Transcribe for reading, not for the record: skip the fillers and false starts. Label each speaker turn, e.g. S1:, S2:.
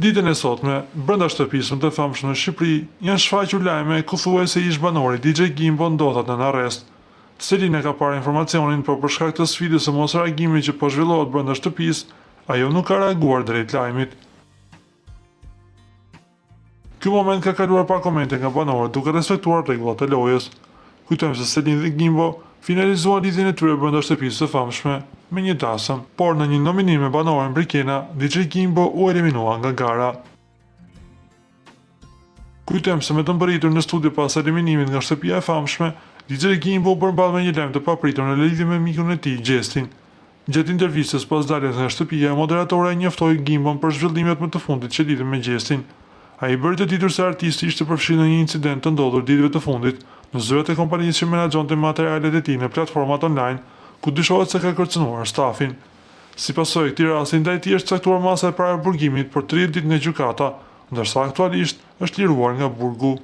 S1: Ditën e sotme, brenda shtëpisë më të famshme në Shqipëri, janë shfaqur lajme ku thuhet se ish banori DJ Gimbo ndodhet në arrest. Selina ka parë informacionin, por për shkak të sfidës së mosreagimit që po zhvillohet brenda shtëpisë, ajo nuk ka reaguar drejt lajmit. Ky moment ka kaluar pa komente nga banorët, duke respektuar rregullat e lojës. Kujtojmë se Selina dhe Gimbo finalizuan lidhjen e tyre brenda shtëpisë së famshme me një dasëm, por në një nominim me banoren Brikena, DJ Gimbo u eliminua nga gara. Kujtojmë se me të mbërritur në studio pas eliminimit nga shtëpia e famshme, DJ Gimbo u përmball me një lajm të papritur në lidhje me mikun e tij, Gjestin. Gjatë intervistës pas daljes nga shtëpia, moderatora e njoftoi Gimbon për zhvillimet më të fundit që lidhen me Gjestin. Ai bëri të ditur se artisti ishte përfshirë në një incident të ndodhur ditëve të fundit në zyrat e kompanisë që menaxhonte materialet e tij në platformat online, ku dyshohet se ka kërcënuar stafin. Si pasojë e këtij rasti, ndaj tij është caktuar masa e parë burgimit për 30 ditë nga gjykata, ndërsa aktualisht është liruar nga burgu.